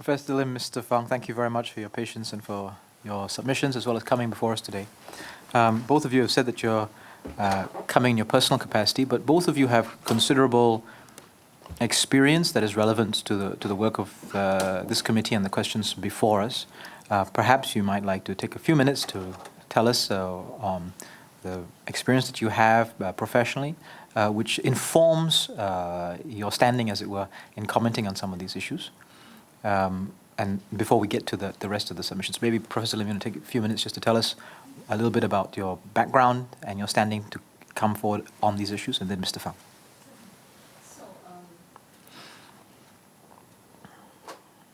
Professor Lim, Mr. Fang, thank you very much for your patience and for your submissions, as well as coming before us today. Both of you have said that you're coming in your personal capacity, but both of you have considerable experience that is relevant to the work of this committee and the questions before us. Perhaps you might like to take a few minutes to tell us the experience that you have professionally, which informs your standing, as it were, in commenting on some of these issues. And before we get to the rest of the submissions, maybe Professor Lim, you want to take a few minutes just to tell us a little bit about your background and your standing to come forward on these issues, and then Mr. Fang.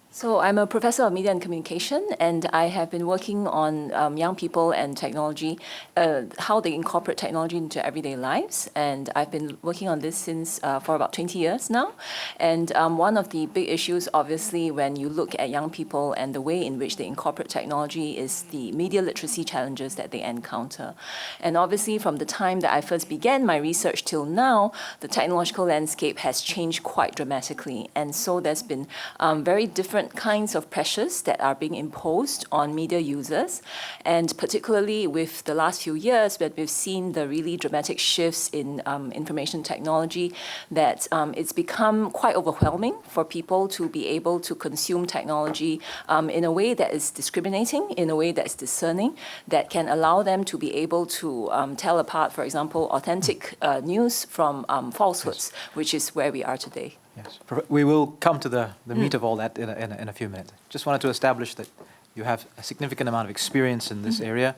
So I'm a professor of media and communication, and I have been working on young people and technology, how they incorporate technology into everyday lives. And I've been working on this since for about 20 years now. And one of the big issues, obviously, when you look at young people and the way in which they incorporate technology is the media literacy challenges that they encounter. And obviously, from the time that I first began my research till now, the technological landscape has changed quite dramatically. And so there's been very different kinds of pressures that are being imposed on media users, and particularly with the last few years where we've seen the really dramatic shifts in information technology, that it's become quite overwhelming for people to be able to consume technology in a way that is discriminating, in a way that's discerning, that can allow them to be able to tell apart, for example, authentic news from falsehoods, which is where we are today. Yes, we will come to the meat of all that in a few minutes. Just wanted to establish that you have a significant amount of experience in this area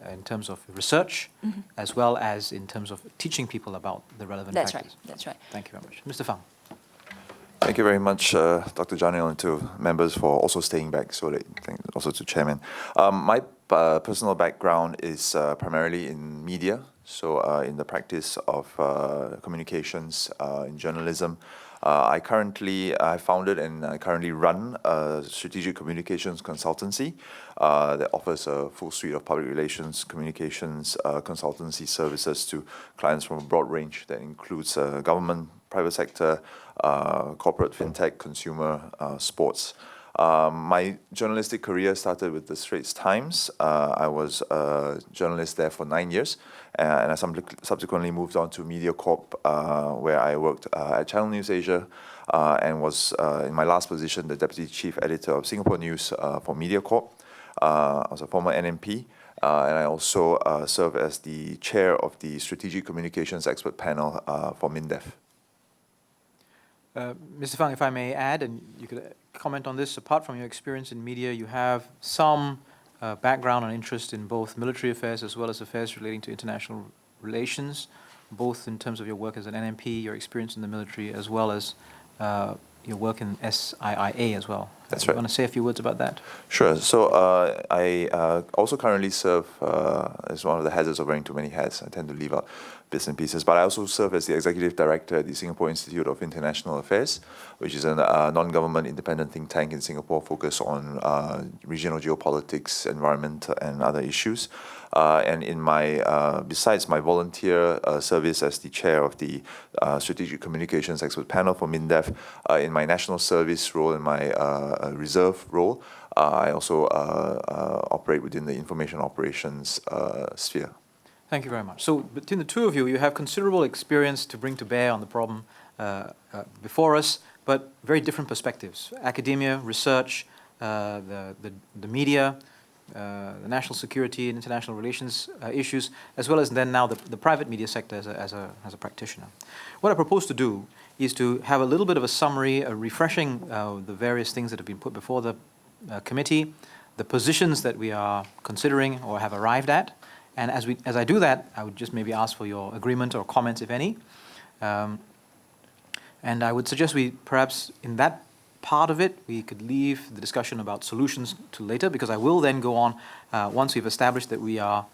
in terms of research, as well as in terms of teaching people about the relevant factors. That's right, that's right. Thank you very much. Mr. Fang. Thank you very much, Dr. Janil, and to members for also staying back, also to Chairman. My personal background is primarily in media, so in the practice of communications, in journalism. I founded and I currently run a strategic communications consultancy that offers a full suite of public relations, communications, consultancy services to clients from a broad range that includes government, private sector, corporate, fintech, consumer, sports. My journalistic career started with the Straits Times. I was a journalist there for 9 years, and I subsequently moved on to MediaCorp, where I worked at Channel News Asia, and was, in my last position, the Deputy Chief Editor of Singapore News for MediaCorp. I was a former NMP, and I also serve as the chair of the Strategic Communications Expert Panel for MINDEF. Mr. Fang, if I may add, and you could comment on this, apart from your experience in media, you have some background and interest in both military affairs as well as affairs relating to international relations, both in terms of your work as an NMP, your experience in the military, as well as your work in SIIA as well. That's You right. want to say a few words about that? Sure. So I also currently serve as one of the hazards of wearing too many hats. I tend to leave out bits and pieces. But I also serve as the Executive Director at the Singapore Institute of International Affairs, which is a non-government independent think tank in Singapore focused on regional geopolitics, environment, and other issues. And in my, besides my volunteer service as the chair of the Strategic Communications Expert Panel for MINDEF, in my national service role, in my reserve role, I also operate within the information operations sphere. Thank you very much. So between the two of you, you have considerable experience to bring to bear on the problem before us, but very different perspectives. Academia, research, the media, the national security and international relations issues, as well as then now the private media sector as a practitioner. What I propose to do is to have a little bit of a summary, refreshing the various things that have been put before the committee, the positions that we are considering or have arrived at. And as I do that, I would just maybe ask for your agreement or comments, if any. And I would suggest we perhaps in that part of it, we could leave the discussion about solutions to later, because I will then go on, once we've established that we are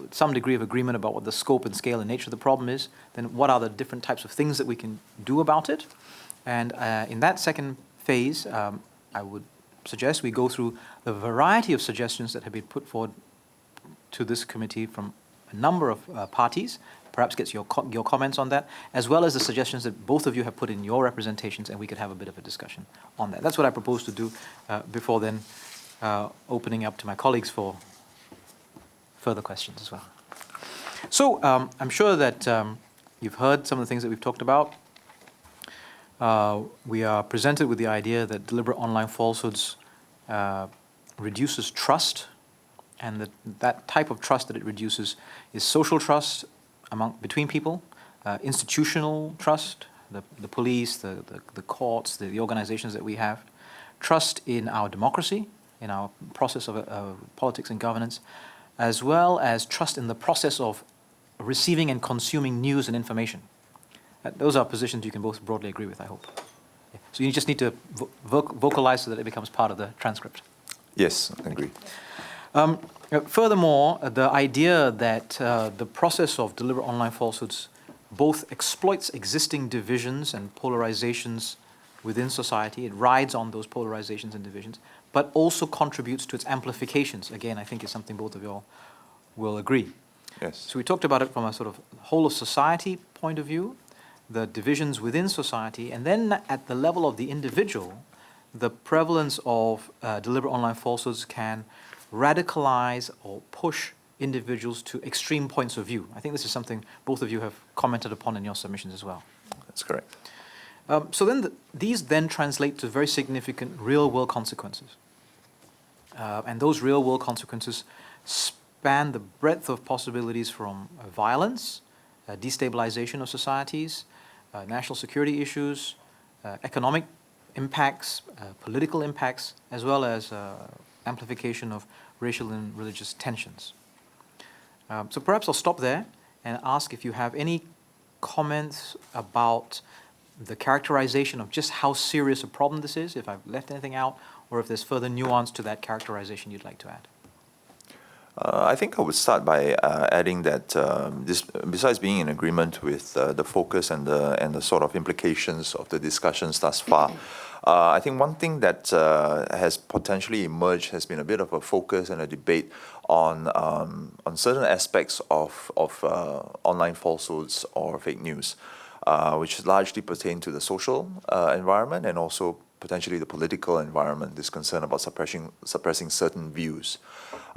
some degree of agreement about what the scope and scale and nature of the problem is, then what are the different types of things that we can do about it. And in that second phase, I would suggest we go through the variety of suggestions that have been put forward to this committee from a number of parties, perhaps gets your comments on that, as well as the suggestions that both of you have put in your representations, and we could have a bit of a discussion on that. That's what I propose to do before then opening up to my colleagues for further questions as well. So I'm sure that you've heard some of the things that we've talked about. We are presented with the idea that deliberate online falsehoods reduces trust, and that type of trust that it reduces is social trust between people, institutional trust, the police, the courts, the organizations that we have, trust in our democracy, in our process of politics and governance, as well as trust in the process of receiving and consuming news and information. Those are positions you can both broadly agree with, I hope. Yeah. So you just need to vocalize so that it becomes part of the transcript. Yes, I agree. Furthermore, the idea that the process of deliberate online falsehoods both exploits existing divisions and polarizations within society, it rides on those polarizations and divisions, but also contributes to its amplifications, again, I think is something both of you all will agree. Yes. So we talked about it from a sort of whole of society point of view, the divisions within society, and then at the level of the individual, the prevalence of deliberate online falsehoods can radicalize or push individuals to extreme points of view. I think this is something both of you have commented upon in your submissions as well. That's correct. So then these then translate to very significant real-world consequences. And those real-world consequences span the breadth of possibilities from violence, destabilization of societies, national security issues, economic impacts, political impacts, as well as amplification of racial and religious tensions. So perhaps I'll stop there and ask if you have any comments about the characterization of just how serious a problem this is, if I've left anything out, or if there's further nuance to that characterization you'd like to add. I think I would start by adding that this, besides being in agreement with the focus and the sort of implications of the discussions thus far, I think one thing that has potentially emerged has been a bit of a focus and a debate on certain aspects of online falsehoods or fake news, which largely pertain to the social environment and also potentially the political environment. This concern about suppressing certain views.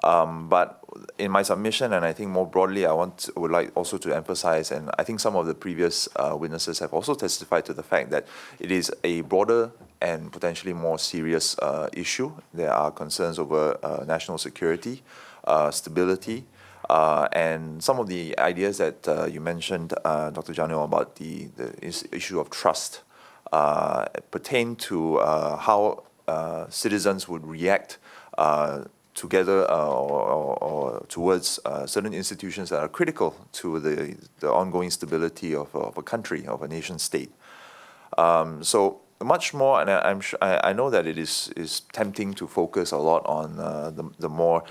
But in my submission, and I think more broadly, would like also to emphasize, and I think some of the previous witnesses have also testified to the fact that it is a broader and potentially more serious issue. There are concerns over national security, stability, and some of the ideas that you mentioned, Dr. Janil, about the issue of trust pertain to how citizens would react together or towards certain institutions that are critical to the ongoing stability of a country, of a nation state. So much more, and I know that it is tempting to focus a lot on the more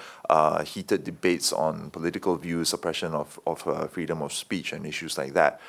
heated debates on political views, suppression of freedom of speech and issues like that.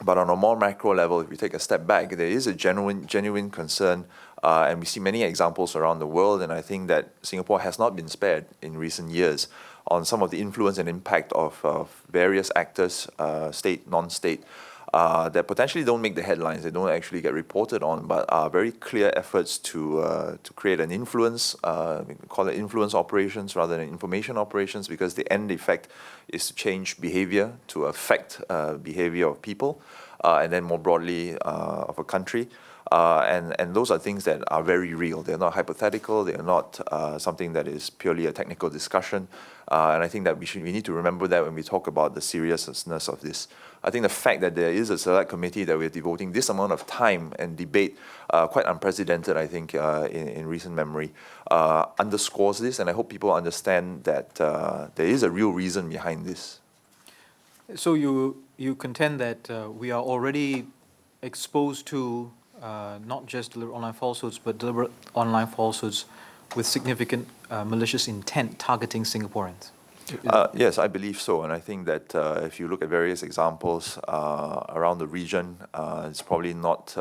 But on a more macro level, if we take a step back, there is a genuine concern, and we see many examples around the world, and I think that Singapore has not been spared in recent years on some of the influence and impact of various actors, state, non-state, that potentially don't make the headlines, they don't actually get reported on, but are very clear efforts to create an influence, we call it influence operations rather than information operations, because the end effect is to change behavior, to affect behavior of people, and then more broadly of a country. And those are things that are very real. They're not hypothetical. They're not something that is purely a technical discussion. And I think that we need to remember that when we talk about the seriousness of this. I think the fact that there is a select committee that we're devoting this amount of time and debate, quite unprecedented, I think, in recent memory, underscores this. And I hope people understand that there is a real reason behind this. So you contend that we are already exposed to not just deliberate online falsehoods, but deliberate online falsehoods with significant malicious intent targeting Singaporeans? Yes, I believe so. And I think that if you look at various examples around the region, it's probably not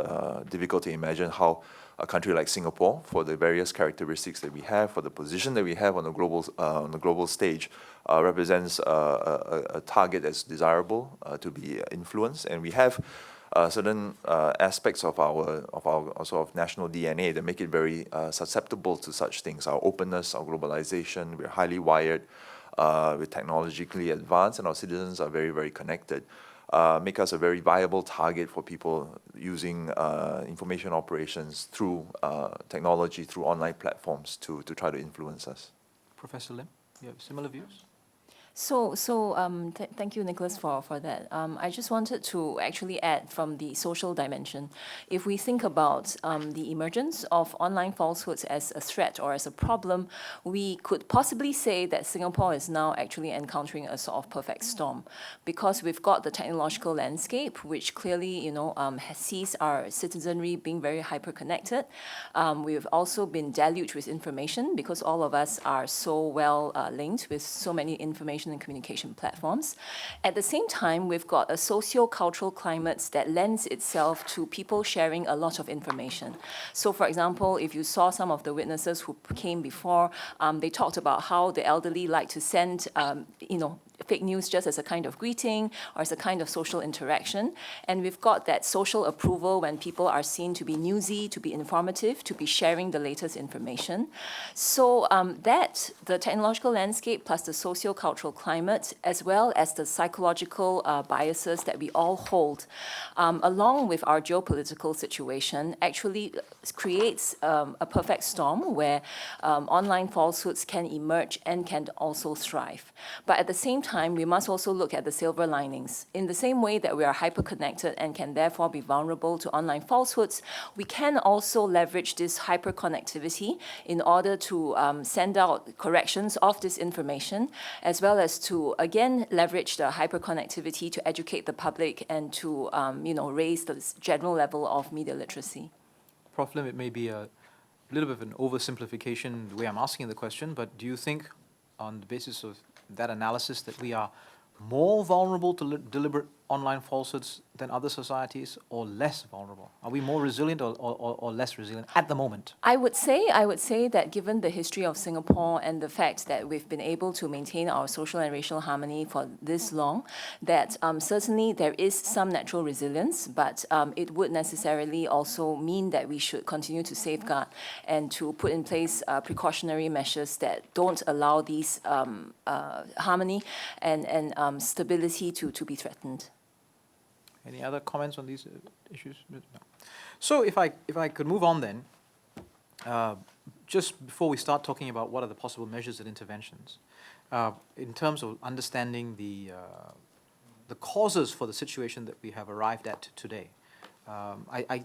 difficult to imagine how a country like Singapore, for the various characteristics that we have, for the position that we have on the global stage, represents a target that's desirable to be influenced, and we have certain aspects of our sort of national DNA that make it very susceptible to such things. Our openness, our globalization, we're highly wired, we're technologically advanced, and our citizens are very, very connected. Make us a very viable target for people using information operations through technology, through online platforms to try to influence us. Professor Lim, you have similar views? Thank you, Nicholas, for that. I just wanted to actually add from the social dimension. If we think about the emergence of online falsehoods as a threat or as a problem, we could possibly say that Singapore is now actually encountering a sort of perfect storm, because we've got the technological landscape, which clearly, sees our citizenry being very hyper-connected. We've also been deluged with information because all of us are so well linked with so many information and communication platforms. At the same time, we've got a socio-cultural climate that lends itself to people sharing a lot of information. So, for example, if you saw some of the witnesses who came before, they talked about how the elderly like to send, fake news just as a kind of greeting or as a kind of social interaction. And we've got that social approval when people are seen to be newsy, to be informative, to be sharing the latest information. So the technological landscape plus the socio-cultural climate, as well as the psychological biases that we all hold, along with our geopolitical situation, actually creates a perfect storm where online falsehoods can emerge and can also thrive. But at the same time, we must also look at the silver linings. In the same way that we are hyper-connected and can therefore be vulnerable to online falsehoods, we can also leverage this hyper-connectivity in order to send out corrections of this information, as well as to, again, leverage the hyper-connectivity to educate the public and to, raise the general level of media literacy. Prof. Lim, it may be a little bit of an oversimplification the way I'm asking the question, but do you think, on the basis of that analysis, that we are more vulnerable to deliberate online falsehoods than other societies, or less vulnerable? Are we more resilient or less resilient at the moment? I would say that given the history of Singapore and the fact that we've been able to maintain our social and racial harmony for this long, that certainly there is some natural resilience, but it would necessarily also mean that we should continue to safeguard and to put in place precautionary measures that don't allow these harmony and stability to be threatened. Any other comments on these issues? No. So if I could move on then, just before we start talking about what are the possible measures and interventions, in terms of understanding the causes for the situation that we have arrived at today, I'm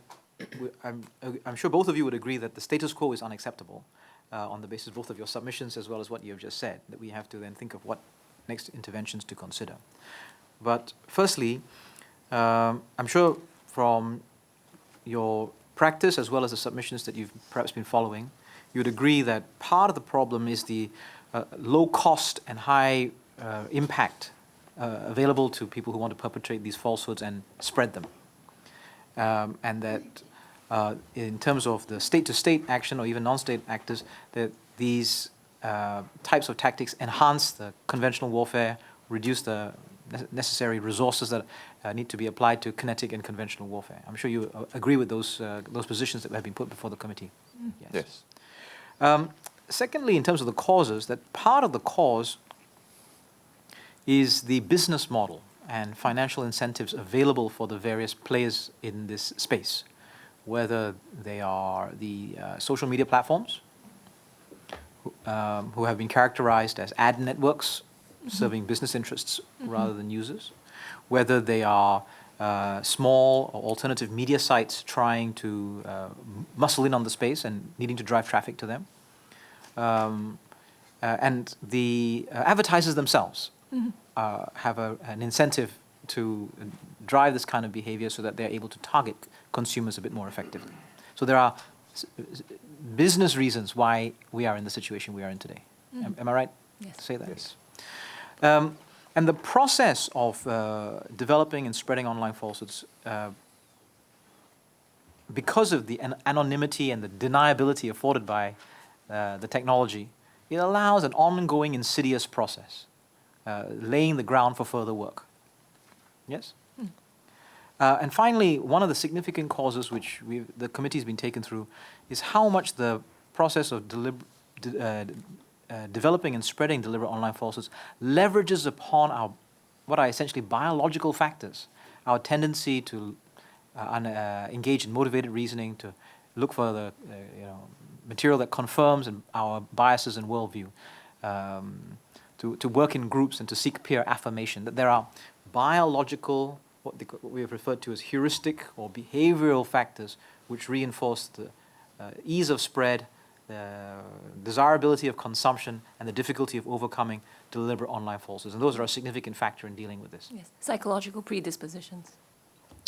sure both of you would agree that the status quo is unacceptable on the basis of both of your submissions as well as what you have just said, that we have to then think of what next interventions to consider. But firstly, I'm sure from your practice as well as the submissions that you've perhaps been following, you would agree that part of the problem is the low cost and high impact available to people who want to perpetrate these falsehoods and spread them. And that in terms of the state-to-state action or even non-state actors, that these types of tactics enhance the conventional warfare, reduce the necessary resources that need to be applied to kinetic and conventional warfare. I'm sure you agree with those positions that have been put before the committee. Yes. Secondly, in terms of the causes, that part of the cause is the business model and financial incentives available for the various players in this space, whether they are the social media platforms, who have been characterized as ad networks, serving business interests rather than users, whether they are small or alternative media sites trying to muscle in on the space and needing to drive traffic to them, and the advertisers themselves have an incentive to drive this kind of behavior so that they're able to target consumers a bit more effectively. So there are business reasons why we are in the situation we are in today. Am I right to say that? Yes. And the process of developing and spreading online falsehoods because of the anonymity and the deniability afforded by the technology, it allows an ongoing insidious process, laying the ground for further work. Yes? And finally, one of the significant causes which the committee's been taken through is how much the process of developing and spreading deliberate online falsehoods leverages upon our, what are essentially biological factors, our tendency to engage in motivated reasoning, to look for the material that confirms our biases and worldview, to work in groups and to seek peer affirmation, that there are biological, what we have referred to as heuristic or behavioral factors which reinforce the ease of spread, the desirability of consumption, and the difficulty of overcoming deliberate online falsehoods. And those are a significant factor in dealing with this. Yes, psychological predispositions.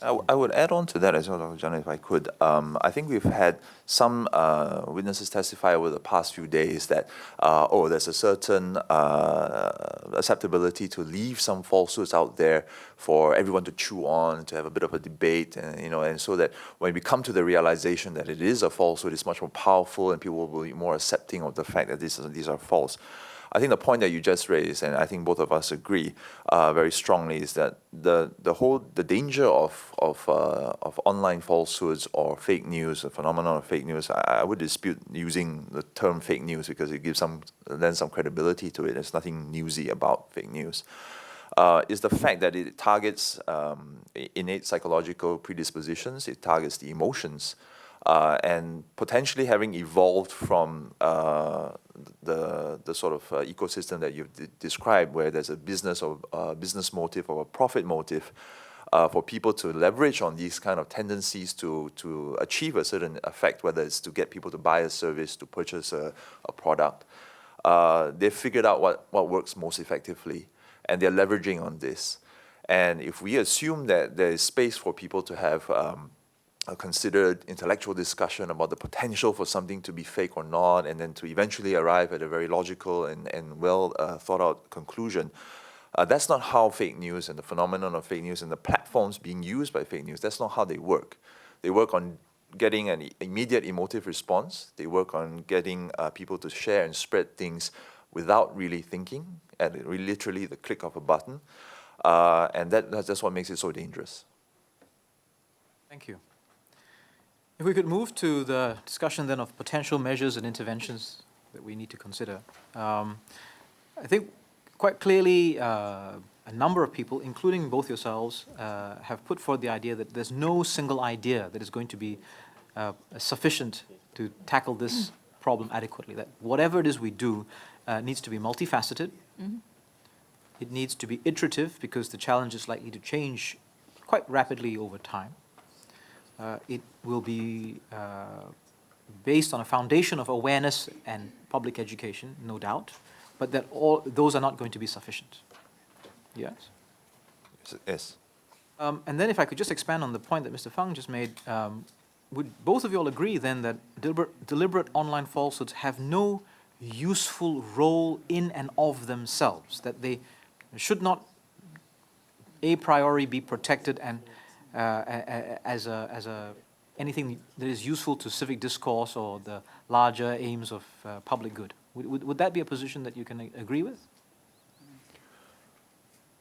I would add on to that as well, Dr. Janil, if I could. I think we've had some witnesses testify over the past few days that, there's a certain acceptability to leave some falsehoods out there for everyone to chew on, to have a bit of a debate, and so that when we come to the realization that it is a falsehood, it's much more powerful and people will be more accepting of the fact that these are false. I think the point that you just raised, and I think both of us agree very strongly, is that the danger of online falsehoods or fake news, the phenomenon of fake news, I would dispute using the term fake news because it gives some credibility to it. There's nothing newsy about fake news. Is the fact that it targets innate psychological predispositions, it targets the emotions, and potentially having evolved from the sort of ecosystem that you've described, where there's a business motive or a profit motive, for people to leverage on these kind of tendencies to achieve a certain effect, whether it's to get people to buy a service, to purchase a product. They've figured out what works most effectively, and they're leveraging on this. And if we assume that there is space for people to have a considered intellectual discussion about the potential for something to be fake or not, and then to eventually arrive at a very logical and well thought out conclusion, that's not how fake news and the phenomenon of fake news and the platforms being used by fake news, that's not how they work. They work on getting an immediate emotive response. They work on getting people to share and spread things without really thinking, at literally the click of a button. And that's what makes it so dangerous. Thank you. If we could move to the discussion then of potential measures and interventions that we need to consider. I think quite clearly a number of people, including both yourselves, have put forward the idea that there's no single idea that is going to be sufficient to tackle this problem adequately, that whatever it is we do needs to be multifaceted. Mm-hmm. It needs to be iterative because the challenge is likely to change quite rapidly over time. It will be based on a foundation of awareness and public education, no doubt, but that all those are not going to be sufficient. Yes? Yes. And then if I could just expand on the point that Mr. Fang just made, would both of you all agree then that deliberate online falsehoods have no useful role in and of themselves, that they should not a priori be protected and as anything that is useful to civic discourse or the larger aims of public good? Would that be a position that you can agree with?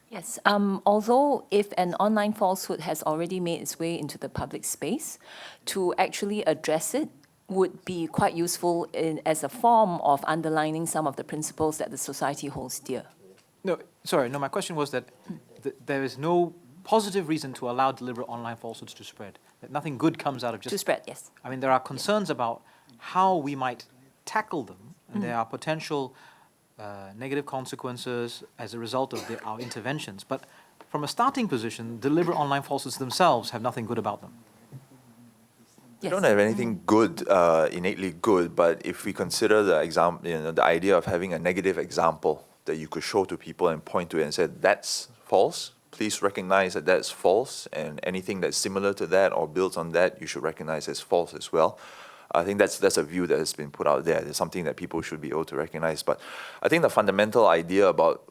Yes, although if an online falsehood has already made its way into the public space, to actually address it would be quite useful as a form of underlining some of the principles that the society holds dear. No, my question was that there is no positive reason to allow deliberate online falsehoods to spread, that nothing good comes out of just... To spread, yes. I mean, there are concerns about how we might tackle them, and there are potential negative consequences as a result of our interventions. But from a starting position, deliberate online falsehoods themselves have nothing good about them. Yes. We don't have anything good, innately good, but if we consider the example, the idea of having a negative example that you could show to people and point to it and say, that's false, please recognize that that's false, and anything that's similar to that or builds on that, you should recognize as false as well. I think that's a view that has been put out there. It's something that people should be able to recognize. But I think the fundamental idea about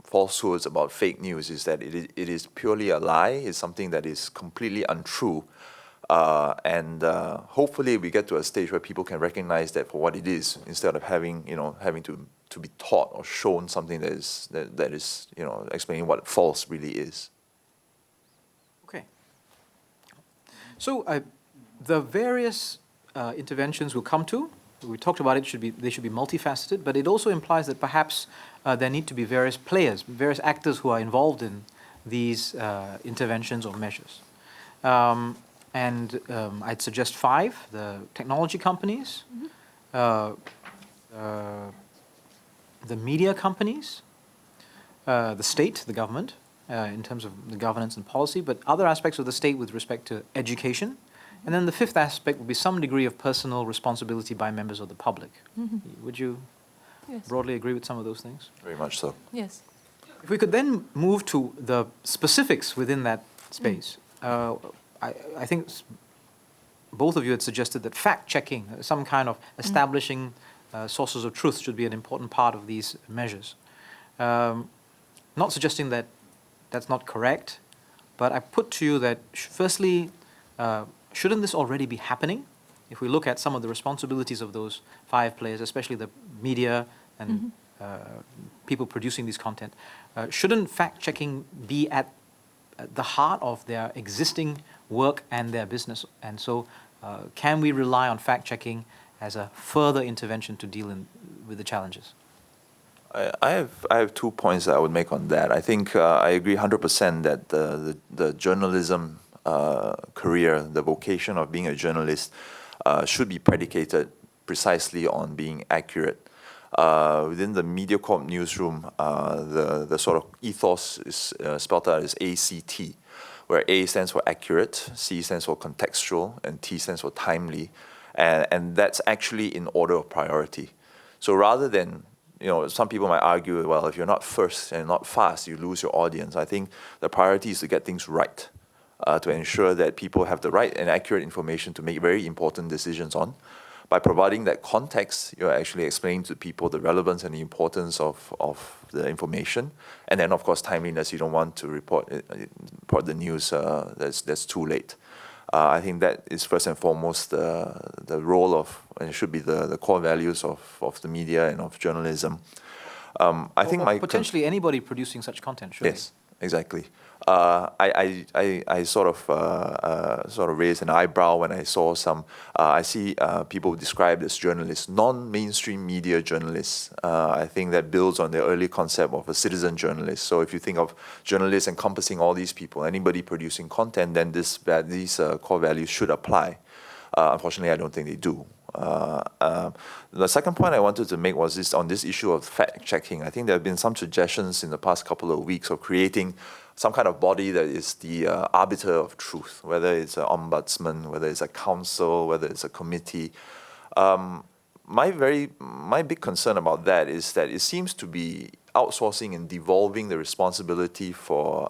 falsehoods, about fake news, is that it is purely a lie. It's something that is completely untrue. And hopefully we get to a stage where people can recognize that for what it is, instead of having to be taught or shown something that is explaining what false really is. Okay. So the various interventions we'll come to, we talked about they should be multifaceted, but it also implies that perhaps there need to be various players, various actors who are involved in these interventions or measures. I'd suggest 5: the technology companies, the media companies, the state, the government, in terms of the governance and policy, but other aspects of the state with respect to education. And then the 5th aspect would be some degree of personal responsibility by members of the public. Would you broadly agree with some of those things? Very much so. Yes. If we could then move to the specifics within that space. I think both of you had suggested that fact-checking, some kind of establishing sources of truth, should be an important part of these measures. Not suggesting that that's not correct, but I put to you that firstly, shouldn't this already be happening? If we look at some of the responsibilities of those 5 players, especially the media and people producing this content, shouldn't fact-checking be at the heart of their existing work and their business? And so can we rely on fact-checking as a further intervention to deal with the challenges? I have 2 points that I would make on that. I think I agree 100% that the journalism career, the vocation of being a journalist, should be predicated precisely on being accurate. Within the MediaCorp newsroom, the sort of ethos is spelled out as ACT, where A stands for accurate, C stands for contextual, and T stands for timely, and that's actually in order of priority. So rather than, some people might argue, well, if you're not first and not fast, you lose your audience. I think the priority is to get things right, to ensure that people have the right and accurate information to make very important decisions on. By providing that context, you're actually explaining to people the relevance and the importance of the information. And then, of course, timeliness. You don't want to report the news that's too late. I think that is first and foremost the role of, and it should be the core values of the media and of journalism. I think potentially anybody producing such content, surely. Yes, exactly. I sort of raised an eyebrow when I saw I see people described as journalists, non-mainstream media journalists. I think that builds on the early concept of a citizen journalist. So if you think of journalists encompassing all these people, anybody producing content, then these core values should apply. Unfortunately, I don't think they do. The second point I wanted to make was on this issue of fact-checking. I think there have been some suggestions in the past couple of weeks of creating some kind of body that is the arbiter of truth, whether it's an ombudsman, whether it's a council, whether it's a committee. My big concern about that is that it seems to be outsourcing and devolving the responsibility for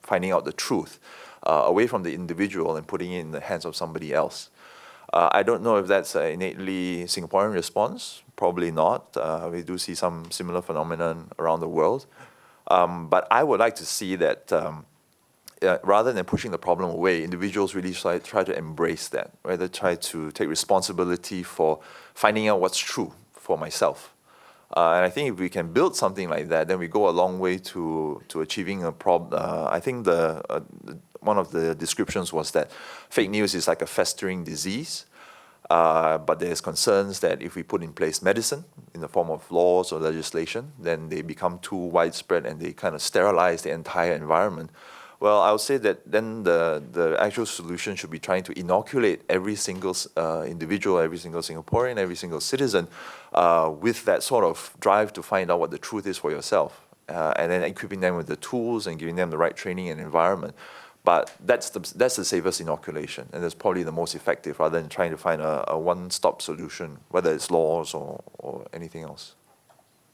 finding out the truth away from the individual and putting it in the hands of somebody else. I don't know if that's an innately Singaporean response. Probably not. We do see some similar phenomenon around the world. But I would like to see that rather than pushing the problem away, individuals really try to embrace that, rather try to take responsibility for finding out what's true for myself. And I think if we can build something like that, then we go a long way to achieving a problem. I think one of the descriptions was that fake news is like a festering disease, but there's concerns that if we put in place medicine in the form of laws or legislation, then they become too widespread and they kind of sterilize the entire environment. Well, I would say that then the actual solution should be trying to inoculate every single individual, every single Singaporean, every single citizen with that sort of drive to find out what the truth is for yourself, and then equipping them with the tools and giving them the right training and environment. But that's the safest inoculation, and that's probably the most effective, rather than trying to find a one-stop solution, whether it's laws or anything else.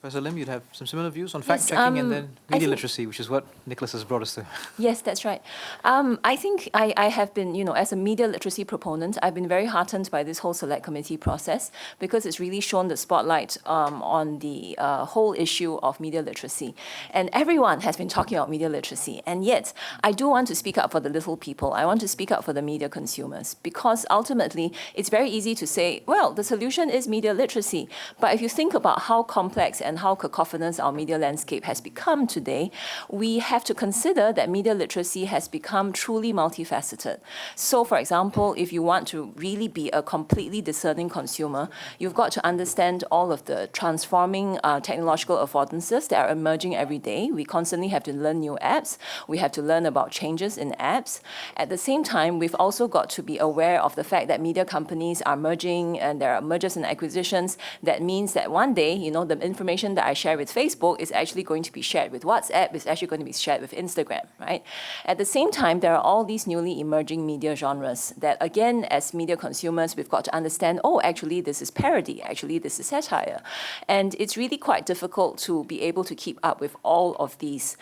Professor Lim, you'd have some similar views on Yes, fact-checking and then I media think- literacy, which is what Nicholas has brought us to. Yes, that's right. I think I have been, as a media literacy proponent, I've been very heartened by this whole select committee process because it's really shown the spotlight on the whole issue of media literacy. And everyone has been talking about media literacy. And yet, I do want to speak up for the little people. I want to speak up for the media consumers because ultimately, it's very easy to say, well, the solution is media literacy. But if you think about how complex and how cacophonous our media landscape has become today, we have to consider that media literacy has become truly multifaceted. So, for example, if you want to really be a completely discerning consumer, you've got to understand all of the transforming technological affordances that are emerging every day. We constantly have to learn new apps. We have to learn about changes in apps. At the same time, we've also got to be aware of the fact that media companies are merging and there are mergers and acquisitions. That means that one day, the information that I share with Facebook is actually going to be shared with WhatsApp, is actually going to be shared with Instagram, right? At the same time, there are all these newly emerging media genres that, again, as media consumers, we've got to understand, oh, actually, this is parody, actually, this is satire. And it's really quite difficult to be able to keep up with all of these.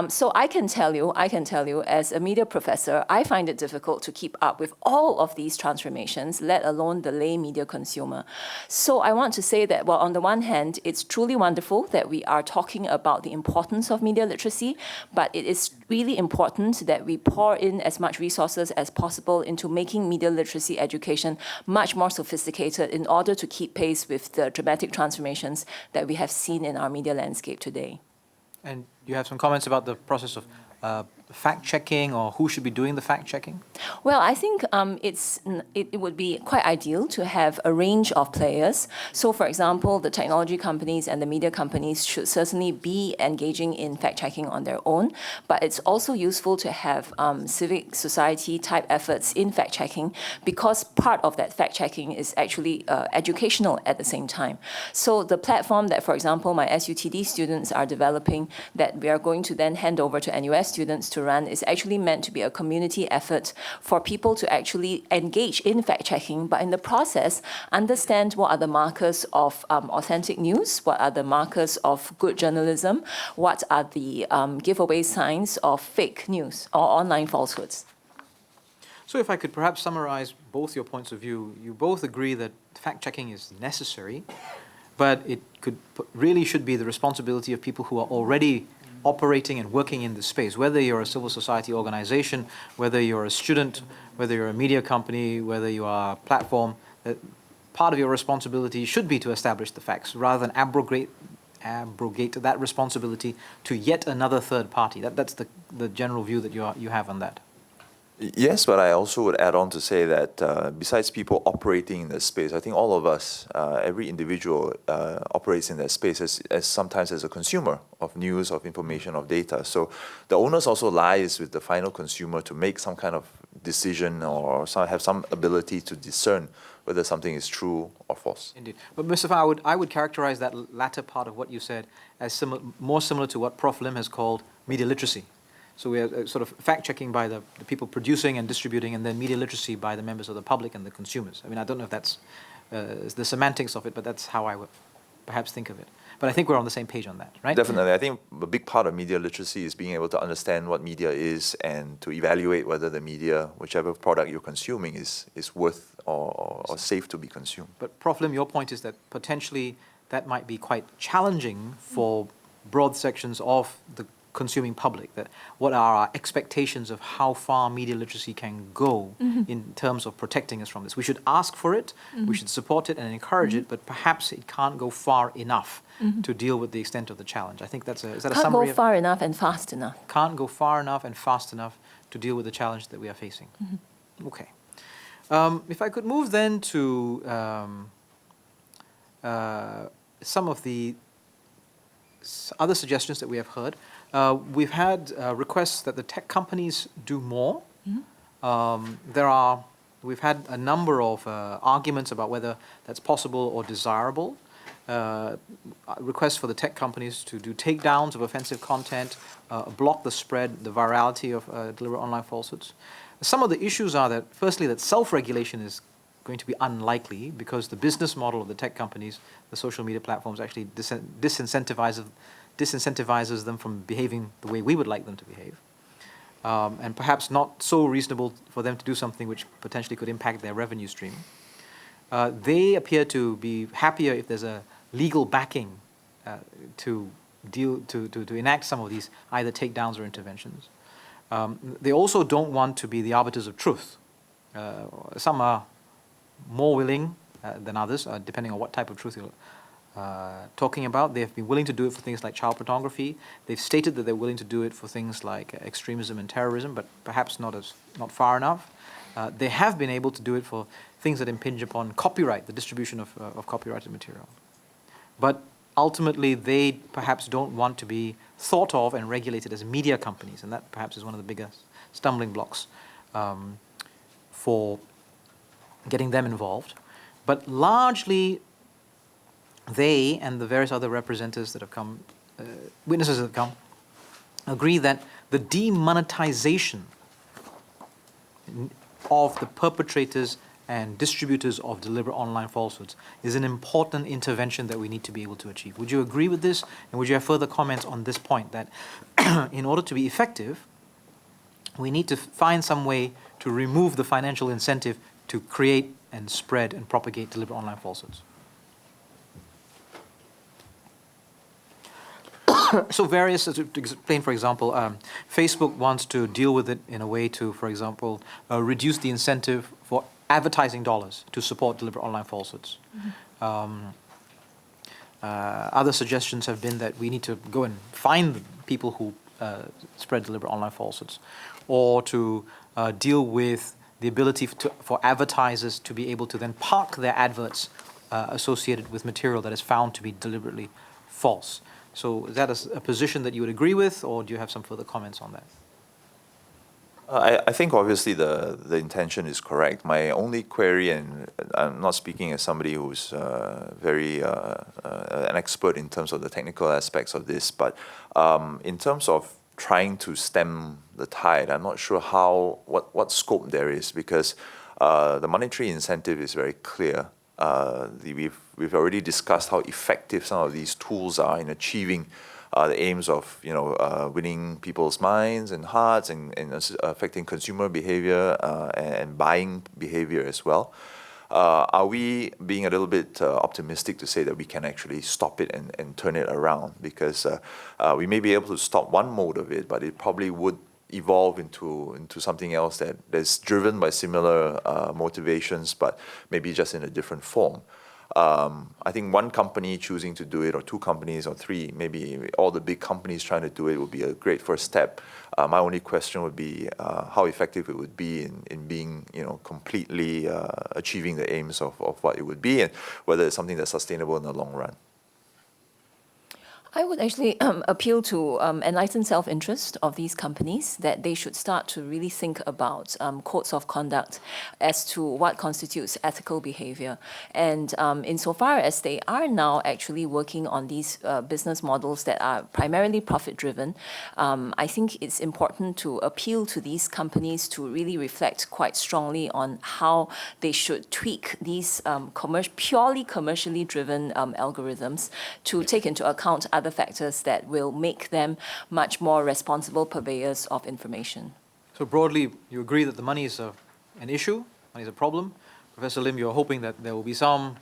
So I can tell you, as a media professor, I find it difficult to keep up with all of these transformations, let alone the lay media consumer. So I want to say that, well, on the one hand, it's truly wonderful that we are talking about the importance of media literacy, but it is really important that we pour in as much resources as possible into making media literacy education much more sophisticated in order to keep pace with the dramatic transformations that we have seen in our media landscape today. And you have some comments about the process of fact-checking or who should be doing the fact-checking? Well, I think it would be quite ideal to have a range of players. So, for example, the technology companies and the media companies should certainly be engaging in fact-checking on their own, but it's also useful to have civic society type efforts in fact-checking because part of that fact-checking is actually educational at the same time. So the platform that, for example, my SUTD students are developing that we are going to then hand over to NUS students to run is actually meant to be a community effort for people to actually engage in fact-checking, but in the process, understand what are the markers of authentic news, what are the markers of good journalism, what are the giveaway signs of fake news or online falsehoods. So if I could perhaps summarize both your points of view, you both agree that fact-checking is necessary, but it really should be the responsibility of people who are already operating and working in this space, whether you're a civil society organization, whether you're a student, whether you're a media company, whether you are a platform, that part of your responsibility should be to establish the facts rather than abrogate that responsibility to yet another third party. That's the general view that you have on that. Yes, but I also would add on to say that besides people operating in the space, I think all of us, every individual operates in that space as sometimes as a consumer of news, of information, of data. So the onus also lies with the final consumer to make some kind of decision or have some ability to discern whether something is true or false. Indeed. But Mr. Fang, I would characterize that latter part of what you said as more similar to what Prof. Lim has called media literacy. So we are sort of fact-checking by the people producing and distributing, and then media literacy by the members of the public and the consumers. I mean, I don't know if that's the semantics of it, but that's how I would perhaps think of it. But I think we're on the same page on that, right? Definitely. I think a big part of media literacy is being able to understand what media is and to evaluate whether the media, whichever product you're consuming, is worth or safe to be consumed. But Prof. Lim, your point is that potentially that might be quite challenging for broad sections of the consuming public, that what are our expectations of how far media literacy can go in terms of protecting us from this. We should ask for it, we should support it and encourage it, but perhaps it can't go far enough to deal with the extent of the challenge. I think is that a summary? Can't go far enough and fast enough. Can't go far enough and fast enough to deal with the challenge that we are facing. Okay. If I could move then to some of the other suggestions that we have heard. We've had requests that the tech companies do more. We've had a number of arguments about whether that's possible or desirable. Requests for the tech companies to do takedowns of offensive content, block the spread, the virality of deliberate online falsehoods. Some of the issues are that, firstly, that self-regulation is going to be unlikely because the business model of the tech companies, the social media platforms, actually disincentivizes them from behaving the way we would like them to behave. And perhaps not so reasonable for them to do something which potentially could impact their revenue stream. They appear to be happier if there's a legal backing to enact some of these either takedowns or interventions. They also don't want to be the arbiters of truth. Some are more willing than others, depending on what type of truth you're talking about. They have been willing to do it for things like child pornography. They've stated that they're willing to do it for things like extremism and terrorism, but perhaps not far enough. They have been able to do it for things that impinge upon copyright, the distribution of copyrighted material. But ultimately, they perhaps don't want to be thought of and regulated as media companies, and that perhaps is one of the biggest stumbling blocks for getting them involved. But largely, they and the various other representatives that have come, witnesses that have come, agree that the demonetization of the perpetrators and distributors of deliberate online falsehoods is an important intervention that we need to be able to achieve. Would you agree with this? And would you have further comments on this point, that in order to be effective, we need to find some way to remove the financial incentive to create and spread and propagate deliberate online falsehoods? So various, to explain, for example, Facebook wants to deal with it in a way to, for example, reduce the incentive for advertising dollars to support deliberate online falsehoods. Mm-hmm. Other suggestions have been that we need to go and find people who spread deliberate online falsehoods, or to deal with the ability for advertisers to be able to then park their adverts associated with material that is found to be deliberately false. So is that a position that you would agree with, or do you have some further comments on that? I think obviously the intention is correct. My only query, and I'm not speaking as somebody who's very an expert in terms of the technical aspects of this, but in terms of trying to stem the tide, I'm not sure what scope there is, because the monetary incentive is very clear. We've already discussed how effective some of these tools are in achieving the aims of winning people's minds and hearts, and affecting consumer behavior and buying behavior as well. Are we being a little bit optimistic to say that we can actually stop it and turn it around? Because we may be able to stop one mode of it, but it probably would evolve into something else that's driven by similar motivations, but maybe just in a different form. I think one company choosing to do it, or two companies, or three, maybe all the big companies trying to do it, would be a great first step. My only question would be how effective it would be in being, completely achieving the aims of what it would be, and whether it's something that's sustainable in the long run. I would actually appeal to enlightened self-interest of these companies, that they should start to really think about codes of conduct as to what constitutes ethical behavior. And insofar as they are now actually working on these business models that are primarily profit-driven, I think it's important to appeal to these companies to really reflect quite strongly on how they should tweak these purely commercially driven algorithms to take into account other factors that will make them much more responsible purveyors of information. So broadly, you agree that the money is an issue, money is a problem. Professor Lim, you're hoping that there will be some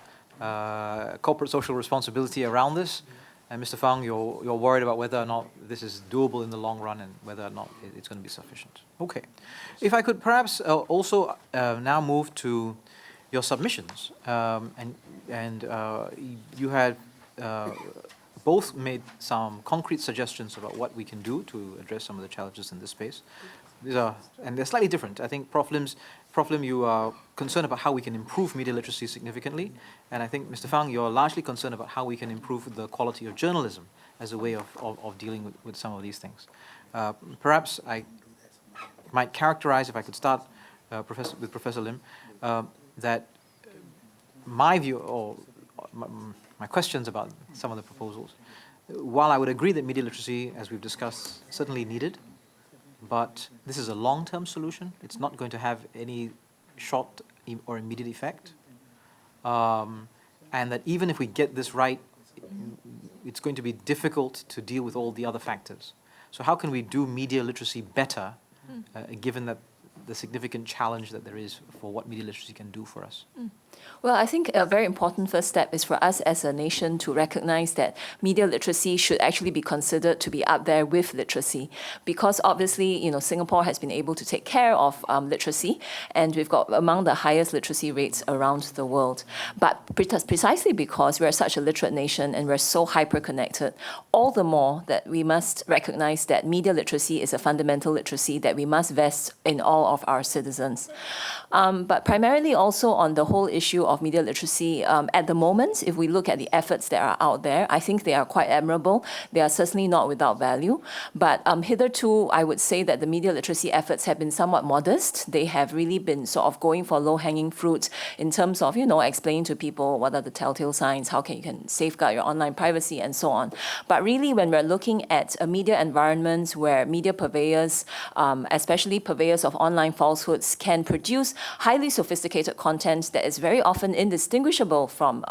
corporate social responsibility around this. And Mr. Fang, you're worried about whether or not this is doable in the long run, and whether or not it's going to be sufficient. Okay. If I could perhaps also now move to your submissions. And you had both made some concrete suggestions about what we can do to address some of the challenges in this space. And they're slightly different. I think Prof. Lim, you are concerned about how we can improve media literacy significantly. And I think, Mr. Fang, you're largely concerned about how we can improve the quality of journalism as a way of dealing with some of these things. Perhaps I might characterize, if I could start with Professor Lim, that my view, or my questions about some of the proposals, while I would agree that media literacy, as we've discussed, certainly needed, but this is a long-term solution. It's not going to have any short or immediate effect. and that even if we get this right, it's going to be difficult to deal with all the other factors. So how can we do media literacy better, given that the significant challenge that there is for what media literacy can do for us? Well, I think a very important first step is for us as a nation to recognize that media literacy should actually be considered to be up there with literacy, because obviously, Singapore has been able to take care of literacy, and we've got among the highest literacy rates around the world. But precisely because we're such a literate nation and we're so hyper-connected, all the more that we must recognize that media literacy is a fundamental literacy that we must vest in all of our citizens. But primarily also on the whole issue of media literacy, at the moment, if we look at the efforts that are out there, I think they are quite admirable. They are certainly not without value. But hitherto, I would say that the media literacy efforts have been somewhat modest. They have really been sort of going for low-hanging fruit in terms of, explaining to people what are the telltale signs, how you can safeguard your online privacy, and so on. But really, when we're looking at a media environment where media purveyors, especially purveyors of online falsehoods, can produce highly sophisticated content that is very often indistinguishable from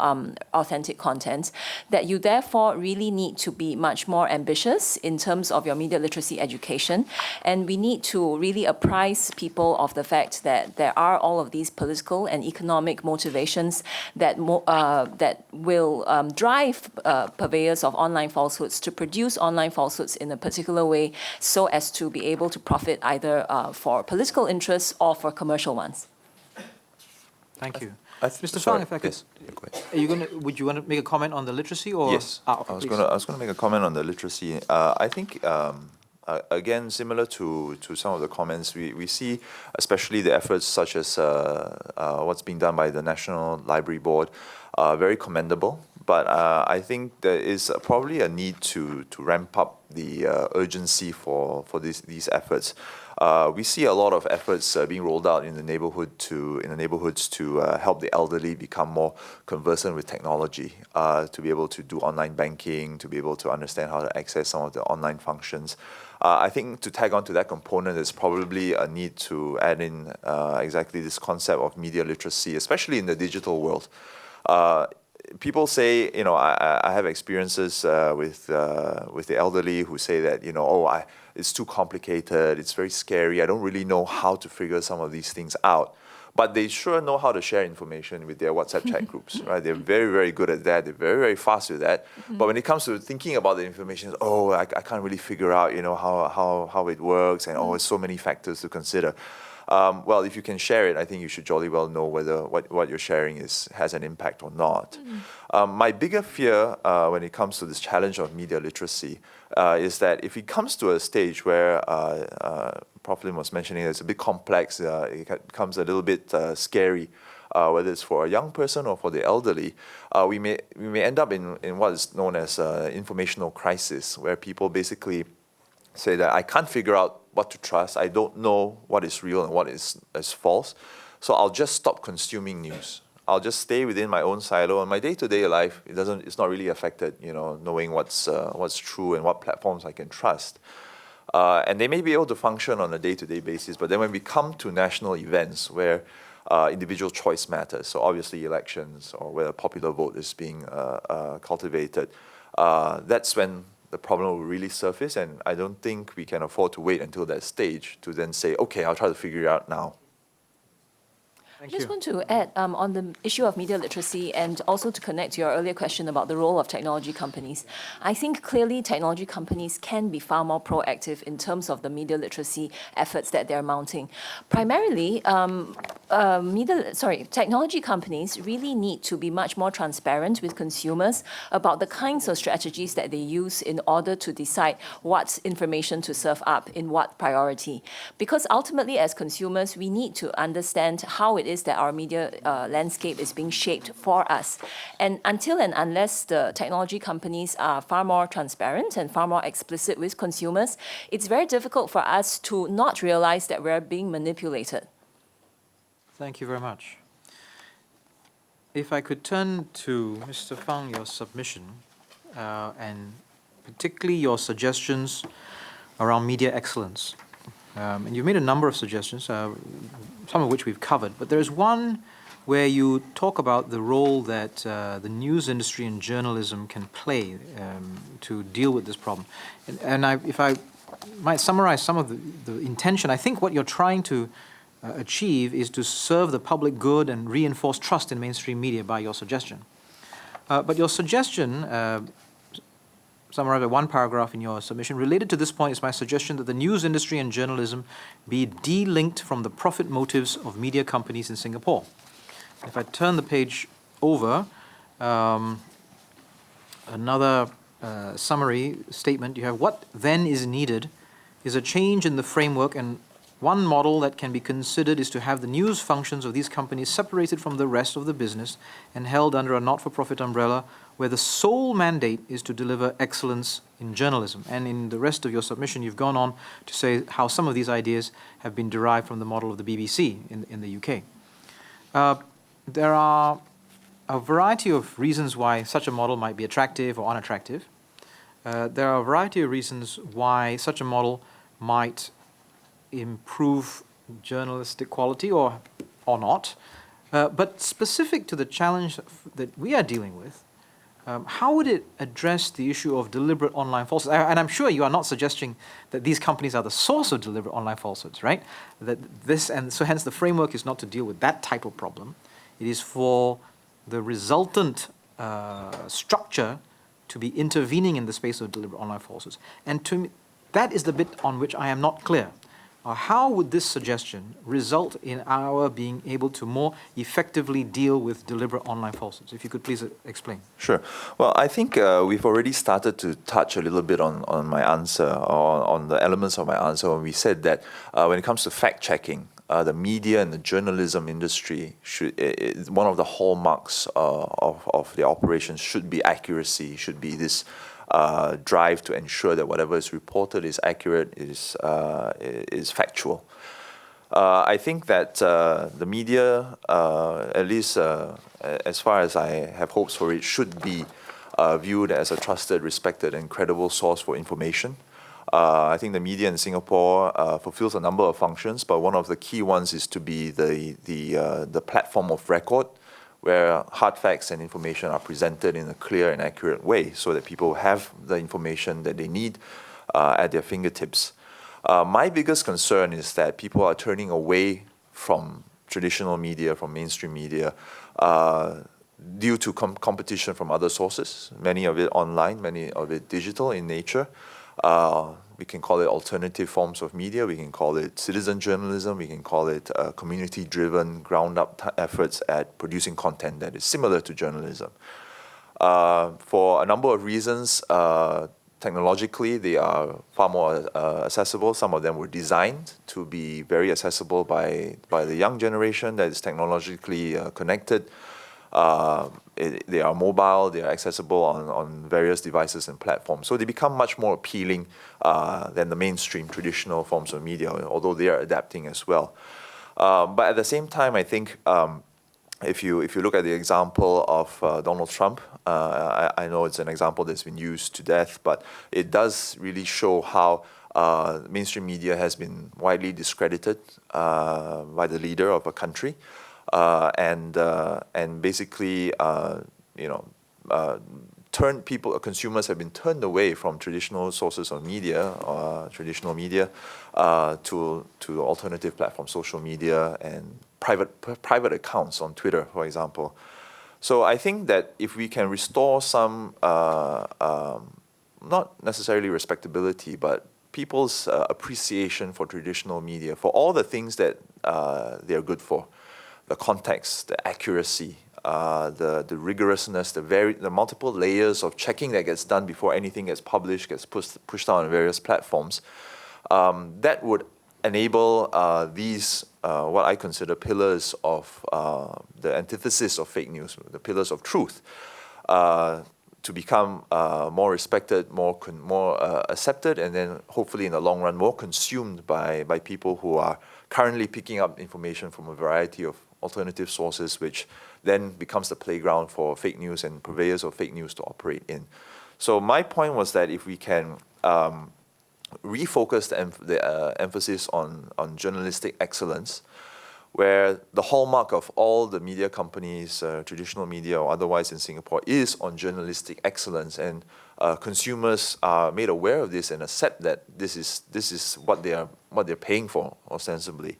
authentic content, that you therefore really need to be much more ambitious in terms of your media literacy education. And we need to really apprise people of the fact that there are all of these political and economic motivations that will drive purveyors of online falsehoods to produce online falsehoods in a particular way so as to be able to profit either for political interests or for commercial ones. Thank you. Mr. Fang, if I could, yes. Go ahead. Would you want to make a comment on the literacy, or? Yes, okay, I was going to make a comment on the literacy. I think, again, similar to some of the comments, we see, especially the efforts such as what's being done by the National Library Board, very commendable. But I think there is probably a need to ramp up the urgency for these efforts. We see a lot of efforts being rolled out in the neighborhoods to help the elderly become more conversant with technology, to be able to do online banking, to be able to understand how to access some of the online functions. I think to tag on to that component, there's probably a need to add in exactly this concept of media literacy, especially in the digital world. People say, I have experiences with the elderly who say that, it's too complicated, it's very scary, I don't really know how to figure some of these things out. But they sure know how to share information with their WhatsApp chat groups, right? They're very, very good at that. They're very, very fast with that. But when it comes to thinking about the information, I can't really figure out, how it works, and there's so many factors to consider. Well, if you can share it, I think you should jolly well know whether what you're sharing has an impact or not. My bigger fear when it comes to this challenge of media literacy is that if it comes to a stage where Prof. Lim was mentioning it's a bit complex, it becomes a little bit scary, whether it's for a young person or for the elderly, we may end up in what is known as informational crisis, where people basically say that I can't figure out what to trust, I don't know what is real and what is false, so I'll just stop consuming news. I'll just stay within my own silo, and my day-to-day life, it's not really affected, knowing what's true and what platforms I can trust. And they may be able to function on a day-to-day basis, but then when we come to national events where individual choice matters, so obviously elections or where a popular vote is being cultivated, that's when the problem will really surface, and I don't think we can afford to wait until that stage to then say, okay, I'll try to figure it out now. I just want to add on the issue of media literacy, and also to connect to your earlier question about the role of technology companies. I think clearly technology companies can be far more proactive in terms of the media literacy efforts that they're mounting. Primarily, technology companies really need to be much more transparent with consumers about the kinds of strategies that they use in order to decide what information to serve up in what priority. Because ultimately, as consumers, we need to understand how it is that our media landscape is being shaped for us. And until and unless the technology companies are far more transparent and far more explicit with consumers, it's very difficult for us to not realize that we're being manipulated. Thank you very much. If I could turn to Mr. Fang, your submission, and particularly your suggestions around media excellence. And you've made a number of suggestions, some of which we've covered, but there's one where you talk about the role that the news industry and journalism can play to deal with this problem. If I might summarize some of the intention, I think what you're trying to achieve is to serve the public good and reinforce trust in mainstream media by your suggestion. But your suggestion, summarized by one paragraph in your submission, related to this point is my suggestion that the news industry and journalism be de-linked from the profit motives of media companies in Singapore. If I turn the page over, another summary statement, you have what then is needed is a change in the framework, and one model that can be considered is to have the news functions of these companies separated from the rest of the business and held under a not-for-profit umbrella where the sole mandate is to deliver excellence in journalism. And in the rest of your submission, you've gone on to say how some of these ideas have been derived from the model of the BBC in the UK. There are a variety of reasons why such a model might be attractive or unattractive. There are a variety of reasons why such a model might improve journalistic quality or not. But specific to the challenge that we are dealing with, how would it address the issue of deliberate online falsehoods? And I'm sure you are not suggesting that these companies are the source of deliberate online falsehoods, right? So hence the framework is not to deal with that type of problem. It is for the resultant structure to be intervening in the space of deliberate online falsehoods. And to me, that is the bit on which I am not clear. How would this suggestion result in our being able to more effectively deal with deliberate online falsehoods? If you could please explain. Sure. Well, I think we've already started to touch a little bit on my answer, or on the elements of my answer, when we said that when it comes to fact-checking, the media and the journalism industry one of the hallmarks of the operations should be accuracy, should be this drive to ensure that whatever is reported is accurate, is factual. I think that the media, at least as far as I have hopes for it, should be viewed as a trusted, respected, and credible source for information. I think the media in Singapore fulfills a number of functions, but one of the key ones is to be the platform of record, where hard facts and information are presented in a clear and accurate way so that people have the information that they need at their fingertips. My biggest concern is that people are turning away from traditional media, from mainstream media, due to competition from other sources, many of it online, many of it digital in nature. We can call it alternative forms of media, we can call it citizen journalism, we can call it community-driven, ground-up efforts at producing content that is similar to journalism. For a number of reasons, technologically, they are far more accessible. Some of them were designed to be very accessible by the young generation that is technologically connected. They are mobile, they are accessible on various devices and platforms. So they become much more appealing than the mainstream traditional forms of media, although they are adapting as well. But at the same time, I think if you look at the example of Donald Trump, I know it's an example that's been used to death, but it does really show how mainstream media has been widely discredited by the leader of a country. And basically, consumers have been turned away from traditional sources of media, to alternative platforms, social media, and private accounts on Twitter, for example. So I think that if we can restore some, not necessarily respectability, but people's appreciation for traditional media, for all the things that they are good for, the context, the accuracy, the rigorousness, the multiple layers of checking that gets done before anything gets published, gets pushed out on various platforms, that would enable these, what I consider pillars of the antithesis of fake news, the pillars of truth, to become more respected, more accepted, and then hopefully in the long run more consumed by people who are currently picking up information from a variety of alternative sources, which then becomes the playground for fake news and purveyors of fake news to operate in. So my point was that if we can refocus the emphasis on journalistic excellence, where the hallmark of all the media companies, traditional media or otherwise in Singapore, is on journalistic excellence, and consumers are made aware of this and accept that this is what they're paying for ostensibly.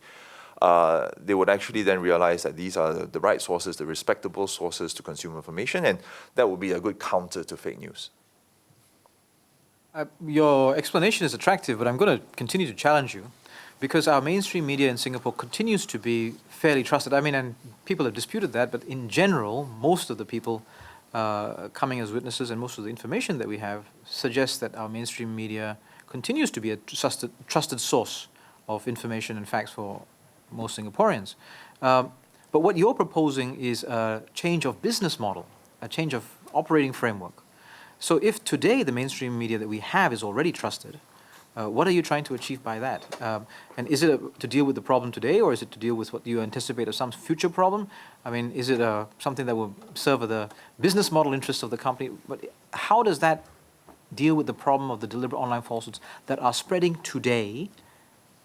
They would actually then realize that these are the right sources, the respectable sources to consume information, and that would be a good counter to fake news. Your explanation is attractive, but I'm going to continue to challenge you, because our mainstream media in Singapore continues to be fairly trusted. I mean, and people have disputed that, but in general, most of the people coming as witnesses and most of the information that we have suggests that our mainstream media continues to be a trusted source of information and facts for most Singaporeans. But what you're proposing is a change of business model, a change of operating framework. So if today the mainstream media that we have is already trusted, what are you trying to achieve by that? And is it to deal with the problem today, or is it to deal with what you anticipate as some future problem? I mean, is it something that will serve the business model interests of the company? But how does that deal with the problem of the deliberate online falsehoods that are spreading today,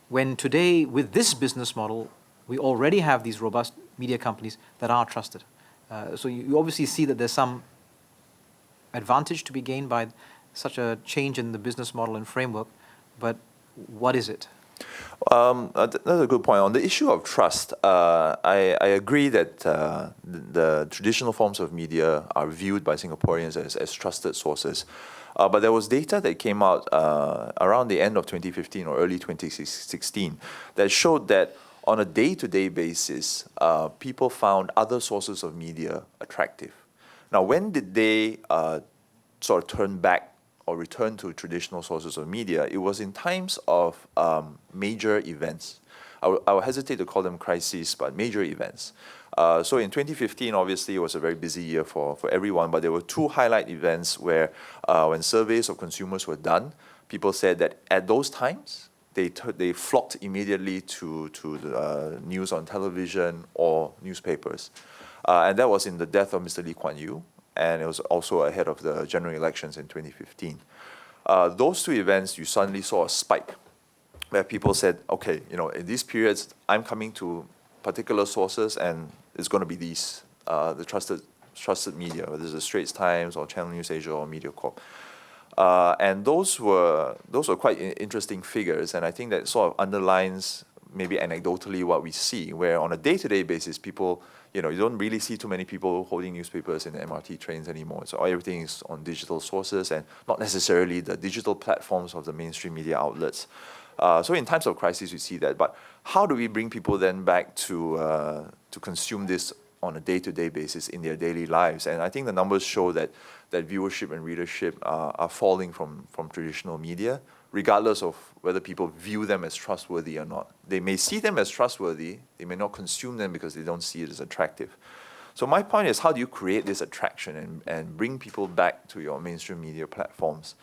when today, with this business model, we already have these robust media companies that are trusted? So you obviously see that there's some advantage to be gained by such a change in the business model and framework, but what is it? That's a good point. On the issue of trust, I agree that the traditional forms of media are viewed by Singaporeans as trusted sources. But there was data that came out around the end of 2015 or early 2016 that showed that on a day-to-day basis, people found other sources of media attractive. Now, when did they sort of turn back or return to traditional sources of media? It was in times of major events. I will hesitate to call them crises, but major events. So in 2015, obviously, it was a very busy year for everyone, but there were two highlight events where when surveys of consumers were done, people said that at those times, they flocked immediately to the news on television or newspapers. And that was in the death of Mr. Lee Kuan Yew, and it was also ahead of the general elections in 2015. Those two events, you suddenly saw a spike where people said, okay, in these periods, I'm coming to particular sources, and it's going to be these, the trusted media, whether it's the Straits Times or Channel News Asia or MediaCorp. And those were quite interesting figures, and I think that sort of underlines maybe anecdotally what we see, where on a day-to-day basis, people, you don't really see too many people holding newspapers in the MRT trains anymore. So everything is on digital sources and not necessarily the digital platforms of the mainstream media outlets. So in times of crisis, we see that. But how do we bring people then back to consume this on a day-to-day basis in their daily lives? And I think the numbers show that viewership and readership are falling from traditional media, regardless of whether people view them as trustworthy or not. They may see them as trustworthy, they may not consume them because they don't see it as attractive. So my point is, how do you create this attraction and bring people back to your mainstream media platforms?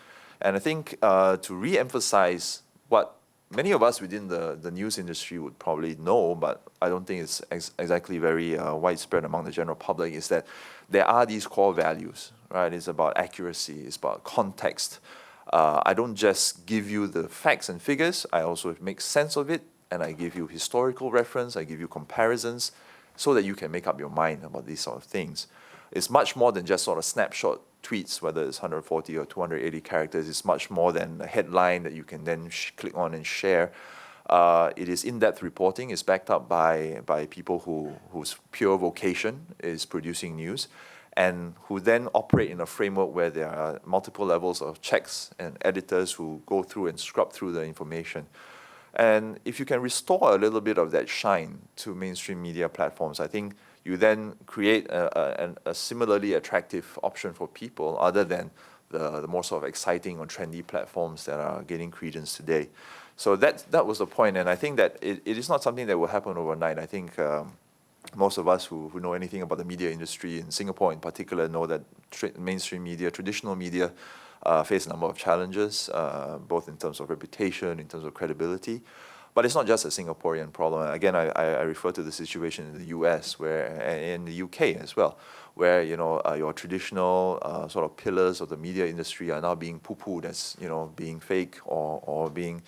And I think to re-emphasize what many of us within the news industry would probably know, but I don't think it's exactly very widespread among the general public, is that there are these core values, right? It's about accuracy, it's about context. I don't just give you the facts and figures, I also make sense of it, and I give you historical reference, I give you comparisons, so that you can make up your mind about these sort of things. It's much more than just sort of snapshot tweets, whether it's 140 or 280 characters. It's much more than a headline that you can then click on and share. It is in-depth reporting. It's backed up by people whose pure vocation is producing news, and who then operate in a framework where there are multiple levels of checks and editors who go through and scrub through the information. And if you can restore a little bit of that shine to mainstream media platforms, I think you then create a similarly attractive option for people, other than the more sort of exciting or trendy platforms that are gaining credence today. So that was the point, and I think that it is not something that will happen overnight. I think most of us who know anything about the media industry in Singapore in particular know that mainstream media, traditional media, face a number of challenges, both in terms of reputation, in terms of credibility. But it's not just a Singaporean problem. Again, I refer to the situation in the US, in the UK as well, where your traditional sort of pillars of the media industry are now being poo-pooed as being fake or being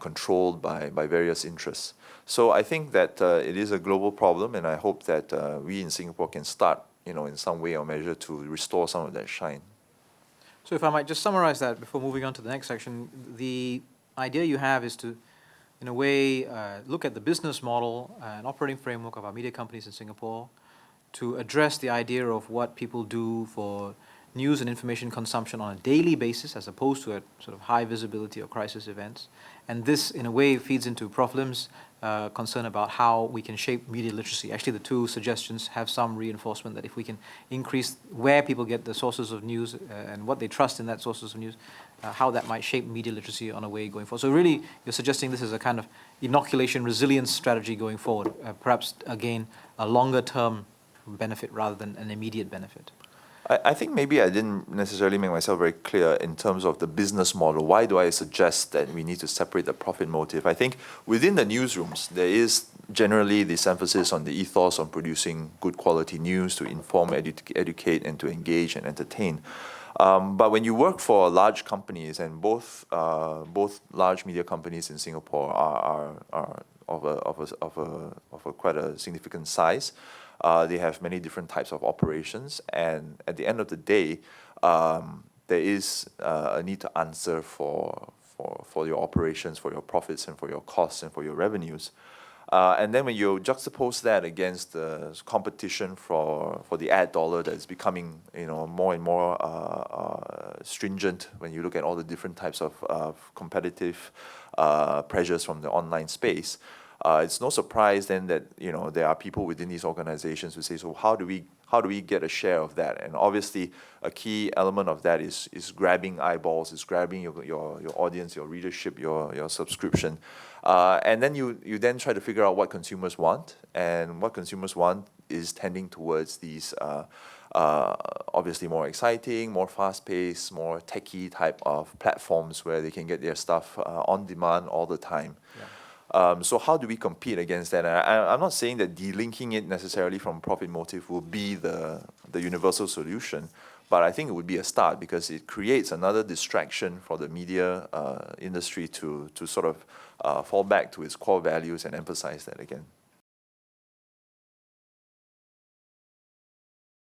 controlled by various interests. So I think that it is a global problem, and I hope that we in Singapore can start in some way or measure to restore some of that shine. So if I might just summarize that before moving on to the next section, the idea you have is to, in a way, look at the business model and operating framework of our media companies in Singapore to address the idea of what people do for news and information consumption on a daily basis as opposed to at sort of high visibility or crisis events. And this, in a way, feeds into Prof. Lim's concern about how we can shape media literacy. Actually, the two suggestions have some reinforcement that if we can increase where people get the sources of news and what they trust in that sources of news, how that might shape media literacy on a way going forward. So really, you're suggesting this is a kind of inoculation resilience strategy going forward, perhaps, again, a longer-term benefit rather than an immediate benefit. I think maybe I didn't necessarily make myself very clear in terms of the business model. Why do I suggest that we need to separate the profit motive? I think within the newsrooms, there is generally this emphasis on the ethos on producing good quality news to inform, educate, and to engage and entertain. But when you work for large companies, and both large media companies in Singapore are of a quite a significant size. They have many different types of operations, and at the end of the day, there is a need to answer for your operations, for your profits, and for your costs, and for your revenues. And then when you juxtapose that against the competition for the ad dollar that is becoming more and more stringent when you look at all the different types of competitive pressures from the online space. It's no surprise then that there are people within these organizations who say, so how do we get a share of that? And obviously, a key element of that is grabbing eyeballs, is grabbing your audience, your readership, your subscription, and then you then try to figure out what consumers want, and what consumers want is tending towards these obviously more exciting, more fast-paced, more techie type of platforms where they can get their stuff on demand all the time. Yeah. So how do we compete against that? I'm not saying that delinking it necessarily from profit motive will be the universal solution, but I think it would be a start because it creates another distraction for the media industry to sort of fall back to its core values and emphasize that again.